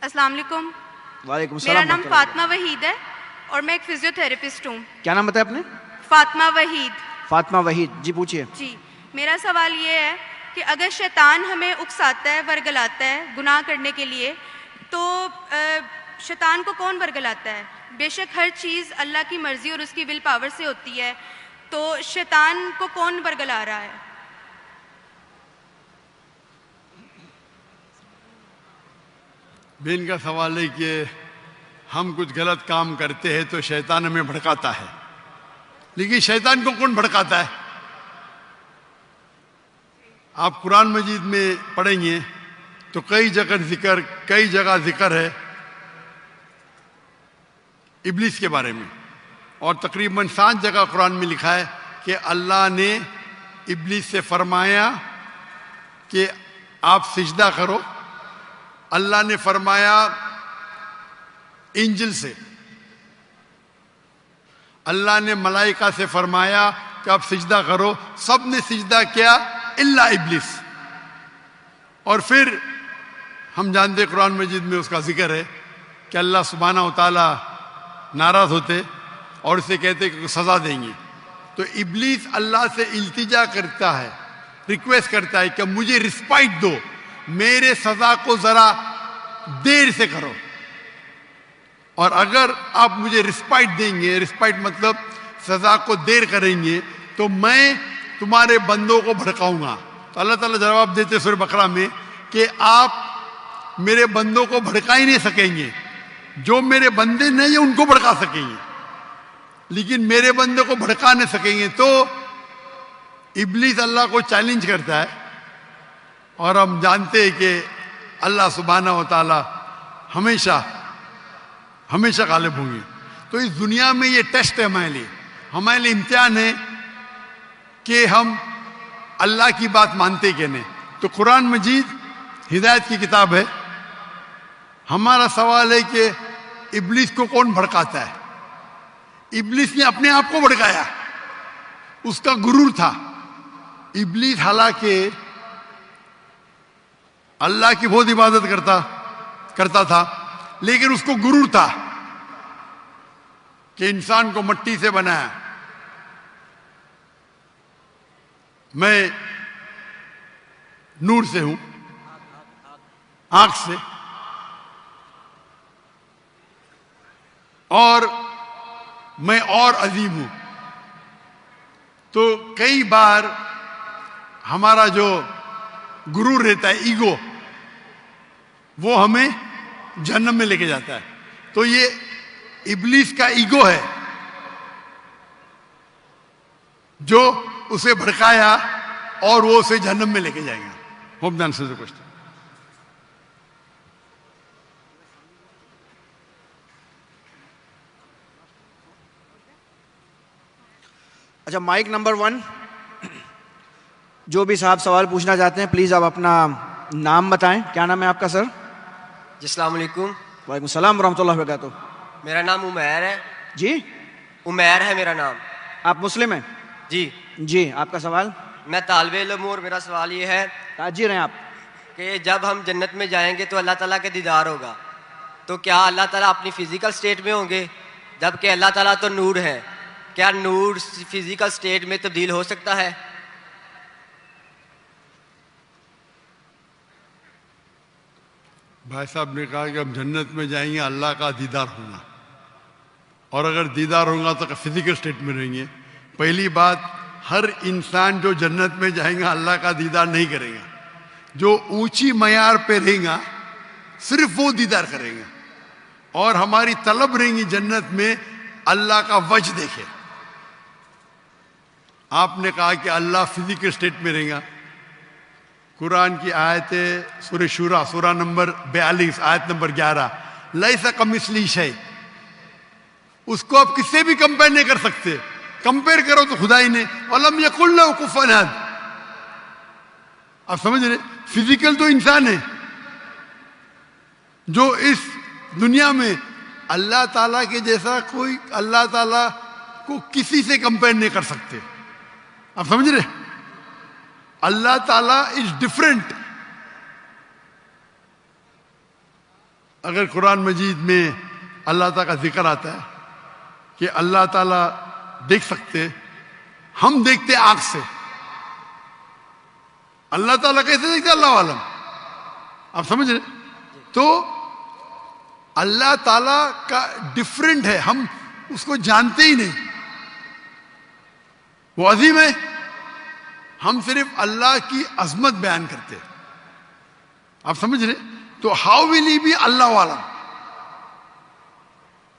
السلام علیکم. وعلیکم السلام. میرا نام فاطمہ وحید ہے اور میں ایک فزیو تھراپسٹ ہوں. کیا نام بتایا آپ نے؟ فاطمہ وحید. فاطمہ وحید. جی پوچھیے. جی میرا سوال یہ ہے کہ اگر شیطان ہمیں اکساتا ہے، ورگلاتا ہے گناہ کرنے کے لیے، تو شیطان کو کون ورگلاتا ہے؟ بے شک ہر چیز اللہ کی مرضی اور اس کی ول پاور سے ہوتی ہے، تو شیطان کو کون ورگلا رہا ہے؟ بین کا سوال ہے کہ ہم کچھ غلط کام کرتے ہیں تو شیطان ہمیں بھڑکاتا ہے، لیکن شیطان کو کون بھڑکاتا ہے؟ آپ قرآن مجید میں پڑھیں گے تو کئی جگہ ذکر ہے ابلیس کے بارے میں، اور تقریباً 7 جگہ قرآن میں لکھا ہے کہ اللہ نے ابلیس سے فرمایا کہ آپ سجدہ کرو. اللہ نے فرمایا انجل سے، اللہ نے ملائکہ سے فرمایا کہ آپ سجدہ کرو، سب نے سجدہ کیا الا ابلیس. اور پھر ہم جانتے قرآن مجید میں اس کا ذکر ہے کہ اللہ سبحانہ و تعالی ناراض ہوتے اور اسے کہتے کہ سزا دیں گے. تو ابلیس اللہ سے التجا کرتا ہے، ریکویسٹ کرتا ہے کہ مجھے رسپائٹ دو، میرے سزا کو ذرا دیر سے کرو، اور اگر آپ مجھے رسپائٹ دیں گے، رسپائٹ مطلب سزا کو دیر کریں گے، تو میں تمہارے بندوں کو بھڑکاؤں گا. تو اللہ تعالیٰ جواب دیتے سورہ بقرہ میں کہ آپ میرے بندوں کو بھڑکا ہی نہیں سکیں گے، جو میرے بندے نہیں ہیں ان کو بھڑکا سکیں گے لیکن میرے بندے کو بھڑکا نہیں سکیں گے. تو ابلیس اللہ کو چیلنج کرتا ہے، اور ہم جانتے ہیں کہ اللہ سبحانہ و تعالی ہمیشہ غالب ہوں گے. تو اس دنیا میں یہ ٹیسٹ ہے ہمارے لیے امتحان ہے کہ ہم اللہ کی بات مانتے کہ نہیں. تو قرآن مجید ہدایت کی کتاب ہے. ہمارا سوال ہے کہ ابلیس کو کون بھڑکاتا ہے؟ ابلیس نے اپنے آپ کو بھڑکایا، اس کا غرور تھا. ابلیس حالانکہ اللہ کی بہت عبادت کرتا تھا، لیکن اس کو غرور تھا کہ انسان کو مٹی سے بنایا، میں نور سے ہوں، آنکھ سے، اور میں اور عظیم ہوں. تو کئی بار ہمارا جو غرور رہتا ہے، ایگو، وہ ہمیں جہنم میں لے کے جاتا ہے. تو یہ ابلیس کا ایگو ہے جو اسے بھڑکایا اور وہ اسے جہنم میں لے کے جائے گا. ہوپ دان سے کوشچن. اچھا، مائک نمبر 1. جو بھی صاحب سوال پوچھنا چاہتے ہیں پلیز آپ اپنا نام بتائیں. کیا نام ہے آپ کا سر؟ جی السلام علیکم. وعلیکم السلام ورحمۃ اللہ وبرکاتہ. میرا نام عمیر ہے. جی عمیر ہے میرا نام. آپ مسلم ہیں؟ جی. جی آپ کا سوال؟ میں طالب علم ہوں اور میرا سوال یہ ہے تاجر ہیں آپ؟ کہ جب ہم جنت میں جائیں گے تو اللہ تعالیٰ کے دیدار ہوگا، تو کیا اللہ تعالیٰ اپنی فزیکل سٹیٹ میں ہوں گے؟ جبکہ اللہ تعالیٰ تو نور ہے، کیا نور فزیکل سٹیٹ میں تبدیل ہو سکتا ہے؟ بھائی صاحب نے کہا کہ ہم جنت میں جائیں گے، اللہ کا دیدار ہوگا، اور اگر دیدار ہوگا تو فزیکل سٹیٹ میں رہیں گے. پہلی بات، ہر انسان جو جنت میں جائیں گا اللہ کا دیدار نہیں کرے گا. جو اونچی معیار پہ رہیں گا صرف وہ دیدار کریں گا، اور ہماری طلب رہیں گی جنت میں اللہ کا وجہ دیکھے. آپ نے کہا کہ اللہ فزیکل سٹیٹ میں رہیں گا. قرآن کی آیت سورہ شورا، سورہ نمبر 42 آیت نمبر 11، لیس کمثلہ شیء. اس کو آپ کس سے بھی کمپیئر نہیں کر سکتے. کمپیئر کرو تو خدا ہی نے، وَلَمْ يَكُنْ لَهُ كُفُوًا أَحَدٌ. آپ سمجھ رہے؟ فزیکل تو انسان ہے جو اس دنیا میں اللہ تعالیٰ کے جیسا کوئی اللہ تعالیٰ کو کسی سے کمپیئر نہیں کر سکتے. آپ سمجھ رہے؟ اللہ تعالیٰ از ڈفرینٹ. اگر قرآن مجید میں اللہ تعالیٰ کا ذکر آتا ہے کہ اللہ تعالیٰ دیکھ سکتے، ہم دیکھتے آنکھ سے، اللہ تعالیٰ کیسے دیکھتے؟ اللہ عالم. آپ سمجھ رہے؟ تو اللہ تعالیٰ کا ڈفرینٹ ہے، ہم اس کو جانتے ہی نہیں. وہ عظیم ہے، ہم صرف اللہ کی عظمت بیان کرتے. آپ سمجھ رہے؟ تو ہاؤ ول ہی بی اللہ عالم.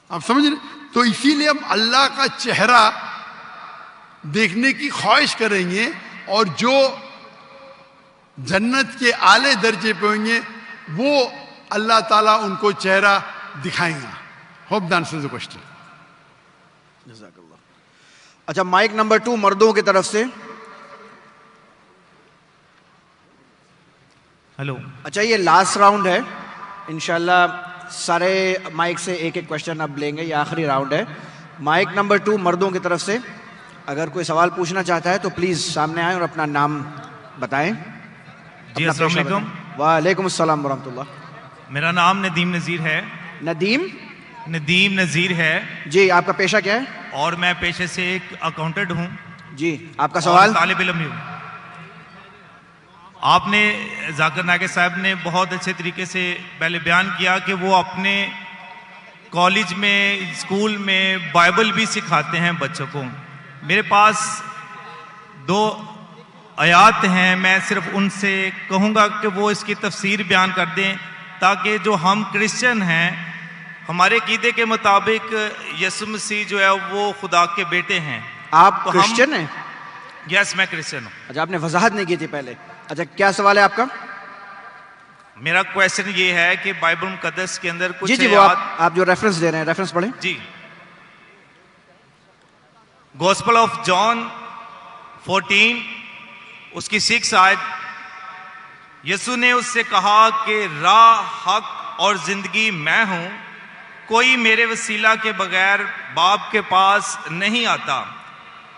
آپ سمجھ رہے؟ تو اسی لیے ہم اللہ کا چہرہ دیکھنے کی خواہش کریں گے، اور جو جنت کے اعلی درجے پہ ہوں گے وہ اللہ تعالیٰ ان کو چہرہ دکھائیں گا. Hope that answers the question. جزاک اللہ. اچھا مائک نمبر 2 مردوں کی طرف سے. ہلو. اچھا یہ لاسٹ راؤنڈ ہے انشاءاللہ، سارے مائک سے ایک ایک کوشچن اب لیں گے، یہ آخری راؤنڈ ہے. مائک نمبر 2 مردوں کی طرف سے اگر کوئی سوال پوچھنا چاہتا ہے تو پلیز سامنے آئیں اور اپنا نام بتائیں. جی السلام علیکم. وعلیکم السلام ورحمۃ اللہ. میرا نام ندیم نذیر ہے. ندیم نذیر ہے جی. آپ کا پیشہ کیا ہے؟ اور میں پیشے سے ایک اکاؤنٹنٹ ہوں. جی آپ کا سوال؟ طالب علم ہوں. آپ نے ذاکر ناگے صاحب نے بہت اچھے طریقے سے پہلے بیان کیا کہ وہ اپنے کالج میں اسکول میں بائبل بھی سکھاتے ہیں بچوں کو. میرے پاس 2 آیات ہیں، میں صرف ان سے کہوں گا کہ وہ اس کی تفسیر بیان کر دیں تاکہ جو ہم کرسچن ہیں، ہمارے عقیدے کے مطابق یسوع مسیح جو ہے وہ خدا کے بیٹے ہیں. آپ کرسچن ہیں؟ یس میں کرسچن ہوں. اچھا آپ نے وضاحت نہیں کی تھی پہلے. اچھا کیا سوال ہے آپ کا؟ میرا کویشچن یہ ہے کہ بائبل مقدس کے اندر کچھ جی وہ آپ جو ریفرنس دے رہے ہیں ریفرنس پڑھیں. جی گوسپل آف جان 14 اس کی 6 آیت. یسوع نے اس سے کہا کہ راہ، حق اور زندگی میں ہوں، کوئی میرے وسیلہ کے بغیر باپ کے پاس نہیں آتا.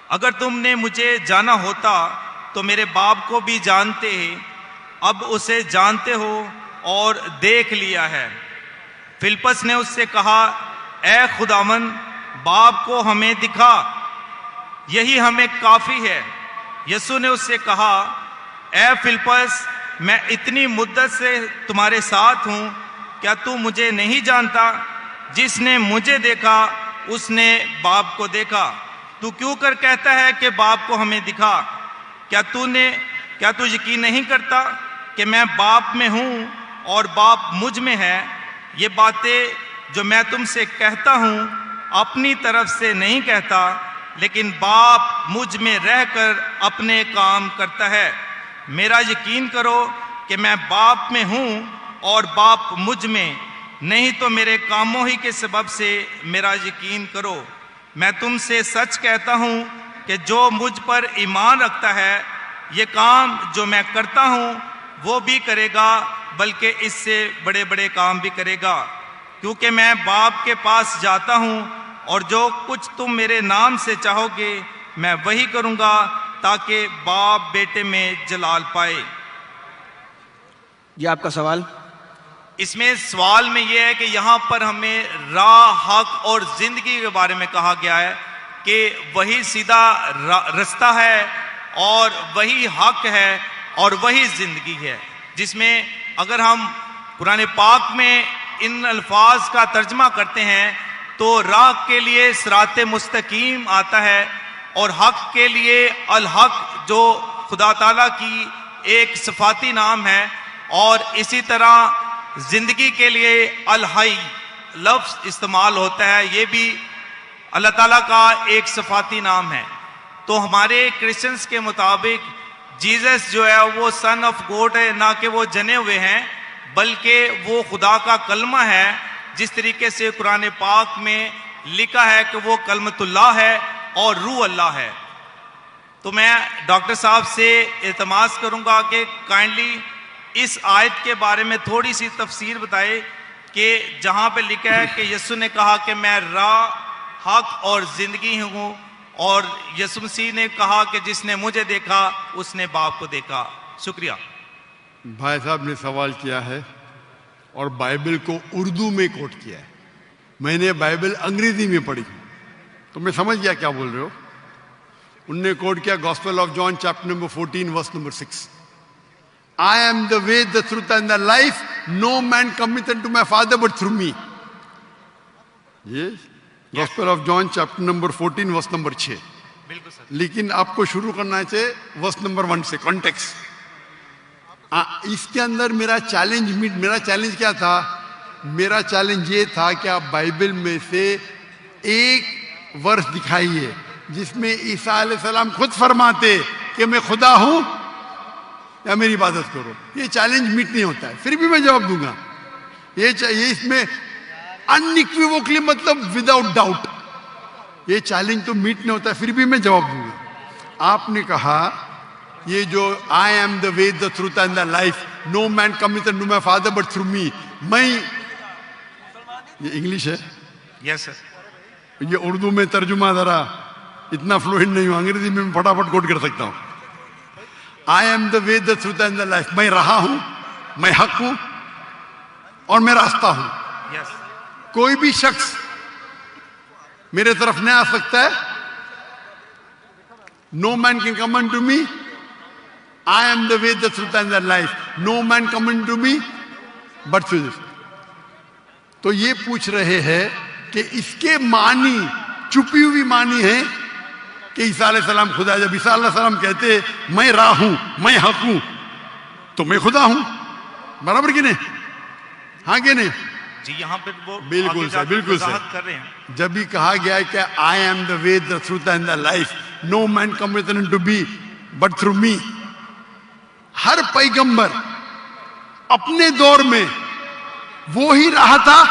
اگر تم نے مجھے جانا ہوتا تو میرے باپ کو بھی جانتے، اب اسے جانتے ہو اور دیکھ لیا ہے. فلپس نے اس سے کہا اے خداوند باپ کو ہمیں دکھا، یہی ہمیں کافی ہے. یسوع نے اس سے کہا اے فلپس میں اتنی مدت سے تمہارے ساتھ ہوں، کیا تو مجھے نہیں جانتا؟ جس نے مجھے دیکھا اس نے باپ کو دیکھا. تو کیوں کر کہتا ہے کہ باپ کو ہمیں دکھا؟ کیا تو یقین نہیں کرتا کہ میں باپ میں ہوں اور باپ مجھ میں ہے؟ یہ باتیں جو میں تم سے کہتا ہوں اپنی طرف سے نہیں کہتا، لیکن باپ مجھ میں رہ کر اپنے کام کرتا ہے. میرا یقین کرو کہ میں باپ میں ہوں اور باپ مجھ میں، نہیں تو میرے کاموں ہی کے سبب سے میرا یقین کرو. میں تم سے سچ کہتا ہوں کہ جو مجھ پر ایمان رکھتا ہے یہ کام جو میں کرتا ہوں وہ بھی کرے گا، بلکہ اس سے بڑے بڑے کام بھی کرے گا، کیونکہ میں باپ کے پاس جاتا ہوں، اور جو کچھ تم میرے نام سے چاہو گے میں وہی کروں گا، تاکہ باپ بیٹے میں جلال پائے. یہ آپ کا سوال؟ اس میں سوال میں یہ ہے کہ یہاں پر ہمیں راہ، حق اور زندگی کے بارے میں کہا گیا ہے کہ وہی سیدھا رستہ ہے اور وہی حق ہے اور وہی زندگی ہے، جس میں اگر ہم قرآن پاک میں ان الفاظ کا ترجمہ کرتے ہیں تو راہ کے لیے صراط مستقیم آتا ہے، اور حق کے لیے الحق جو خدا تعالیٰ کی ایک صفاتی نام ہے، اور اسی طرح زندگی کے لیے الحی لفظ استعمال ہوتا ہے، یہ بھی اللہ تعالیٰ کا ایک صفاتی نام ہے. تو ہمارے کرسچنس کے مطابق جیزس جو ہے وہ سن آف گوڈ ہے، نہ کہ وہ جنے ہوئے ہیں، بلکہ وہ خدا کا کلمہ ہے، جس طریقے سے قرآن پاک میں لکھا ہے کہ وہ کلمۃ اللہ ہے اور روح اللہ ہے. تو میں ڈاکٹر صاحب سے التماس کروں گا کہ کائنڈلی اس آیت کے بارے میں تھوڑی سی تفسیر بتائے کہ جہاں پہ لکھا ہے کہ یسوع نے کہا کہ میں راہ، حق اور زندگی ہوں، اور یسوع مسیح نے کہا کہ جس نے مجھے دیکھا اس نے باپ کو دیکھا. شکریہ. بھائی صاحب نے سوال کیا ہے اور بائبل کو اردو میں کوٹ کیا ہے. میں نے بائبل انگریزی میں پڑھی تو میں سمجھ گیا کیا بول رہے ہو. انہوں نے کوٹ کیا gospel of John chapter number 14 verse number 6. I am the way, the truth and the life. No man cometh unto my Father but through me. Yes. Gospel of John chapter number 14 verse number 6. بالکل سر. لیکن آپ کو شروع کرنا چاہیے verse number 1 سے context. اس کے اندر میرا چیلنج کیا تھا؟ میرا چیلنج یہ تھا کہ آپ بائبل میں سے ایک ورس دکھائیے جس میں عیسیٰ علیہ السلام خود فرماتے کہ میں خدا ہوں یا میری عبادت کرو. یہ چیلنج میٹ نہیں ہوتا ہے، پھر بھی میں جواب دوں گا. یہ اس میں انیکویوکلی مطلب وداؤٹ ڈاؤٹ یہ چیلنج تو میٹ نہیں ہوتا ہے، پھر بھی میں جواب دوں گا. آپ نے کہا یہ جو I am the way the truth and the life no man کمeth unto my Father but through me. یہ انگلش ہے، یس سر. یہ اردو میں ترجمہ ذرا اتنا فلوئنٹ نہیں ہوں، انگریزی میں پھٹافٹ کوٹ کر سکتا ہوں. آئی am the way the truth and the life. میں رہا ہوں، میں حق ہوں اور میں راستہ ہوں. یس. کوئی بھی شخص میرے طرف نہیں آ سکتا ہے. No man can come unto me. I am the way the truth and the life. No man come unto me but through this. تو یہ پوچھ رہے ہیں کہ اس کے معنی چھپی ہوئی معنی ہے کہ عیسیٰ علیہ السلام خدا. جب عیسیٰ علیہ السلام کہتے میں راہ ہوں، میں حق ہوں، تو میں خدا ہوں. برابر کہ نہیں؟ ہاں کہ نہیں؟ جی یہاں پہ وہ بالکل سر، بالکل سر. کر رہے ہیں. جب بھی کہا گیا ہے کہ I am the way the truth and the life no man کمeth unto me but through me. ہر پیغمبر اپنے دور میں وہی راہ تھا،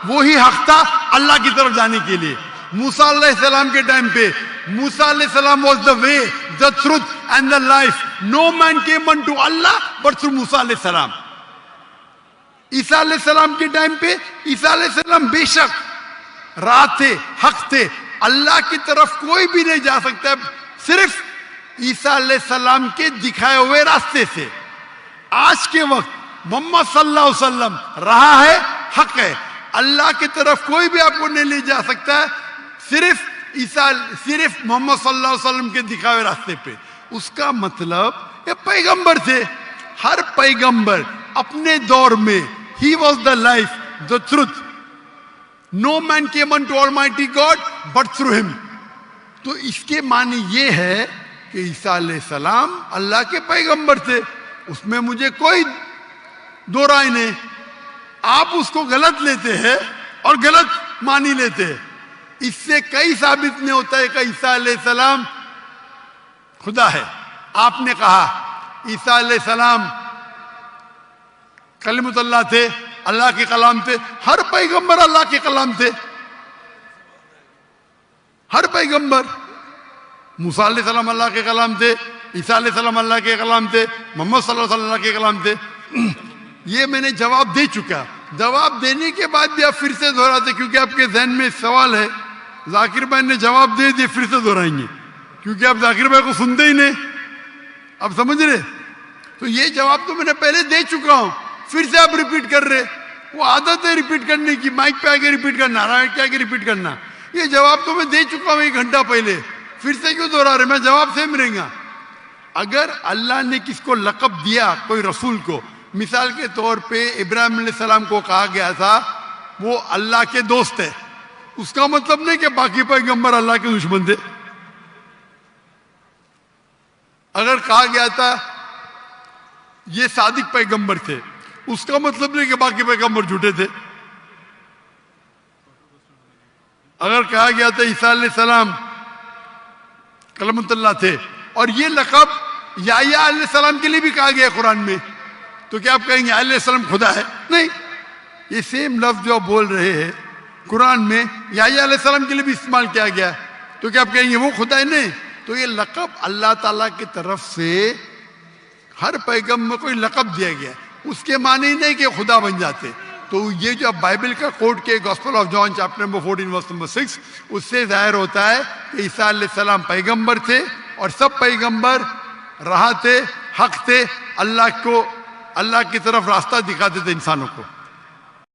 وہی حق تھا اللہ کی طرف جانے کے لیے. موسیٰ علیہ السلام کے ٹائم پہ موسیٰ علیہ السلام was the way the truth and the life. No man came unto اللہ بٹ تھرو موسیٰ علیہ السلام. عیسیٰ علیہ السلام کے ٹائم پہ عیسیٰ علیہ السلام بے شک راہ تھے، حق تھے. اللہ کی طرف کوئی بھی نہیں جا سکتا صرف عیسیٰ علیہ السلام کے دکھائے ہوئے راستے سے. آج کے وقت محمد صلی اللہ علیہ وسلم راہ ہے، حق ہے. اللہ کی طرف کوئی بھی آپ کو نہیں لے جا سکتا ہے صرف محمد صلی اللہ علیہ وسلم کے دکھائے ہوئے راستے پہ. اس کا مطلب یہ پیغمبر تھے. ہر پیغمبر اپنے دور میں he was the life, the truth. No man came unto Almighty God but through him. تو اس کے معنی یہ ہے کہ عیسیٰ علیہ السلام اللہ کے پیغمبر تھے. اس میں مجھے کوئی دو رائے نہیں. آپ اس کو غلط لیتے ہیں اور غلط معنی لیتے ہیں. اس سے کئی ثابت نہیں ہوتا ہے کہ عیسیٰ علیہ السلام خدا ہے. آپ نے کہا عیسیٰ علیہ السلام کلمۃ اللہ تھے، اللہ کے کلام تھے. ہر پیغمبر اللہ کے کلام تھے. ہر پیغمبر. موسیٰ علیہ السلام اللہ کے کلام تھے، عیسیٰ علیہ السلام اللہ کے کلام تھے، محمد صلی اللہ علیہ وسلم اللہ کے کلام تھے. یہ میں نے جواب دے چکا. جواب دینے کے بعد بھی آپ پھر سے دہراتے کیونکہ آپ کے ذہن میں سوال ہے. ذاکر بھائی نے جواب دے دیے، پھر سے دہرائیں گے کیونکہ آپ ذاکر بھائی کو سنتے ہی نہیں. آپ سمجھ رہے؟ تو یہ جواب تو میں نے پہلے دے چکا ہوں، پھر سے آپ ریپیٹ کر رہے. وہ عادت ہے ریپیٹ کرنے کی، مائک پہ آگے ریپیٹ کرنا، رائٹ کے آگے ریپیٹ کرنا. یہ جواب تو میں دے چکا ہوں 1 گھنٹہ پہلے، پھر سے کیوں دوہرا رہے؟ میں جواب سیم رہے گا. اگر اللہ نے کس کو لقب دیا کوئی رسول کو، مثال کے طور پہ ابراہیم علیہ السلام کو کہا گیا تھا وہ اللہ کے دوست ہے، اس کا مطلب نہیں کہ باقی پیغمبر اللہ کے دشمن تھے. اگر کہا گیا تھا یہ صادق پیغمبر تھے، اس کا مطلب نہیں کہ باقی پیغمبر جھوٹے تھے. اگر کہا گیا تھا عیسیٰ علیہ السلام کلمۃ اللہ تھے اور یہ لقب یحییٰ علیہ السلام کے لیے بھی کہا گیا قرآن میں، تو کیا آپ کہیں گے علیہ السلام خدا ہے؟ نہیں. یہ سیم لفظ جو آپ بول رہے ہیں قرآن میں یحییٰ علیہ السلام کے لیے بھی استعمال کیا گیا، تو کیا آپ کہیں گے وہ خدا ہے؟ نہیں. تو یہ لقب اللہ تعالیٰ کی طرف سے ہر پیغمبر کو لقب دیا گیا، اس کے معنی نہیں کہ خدا بن جاتے. تو یہ جو آپ بائبل کا کوٹ کے gospel of John chapter number 14 verse number 6، اس سے ظاہر ہوتا ہے کہ عیسیٰ علیہ السلام پیغمبر تھے اور سب پیغمبر راہ تھے، حق تھے، اللہ کی طرف راستہ دکھاتے تھے انسانوں کو.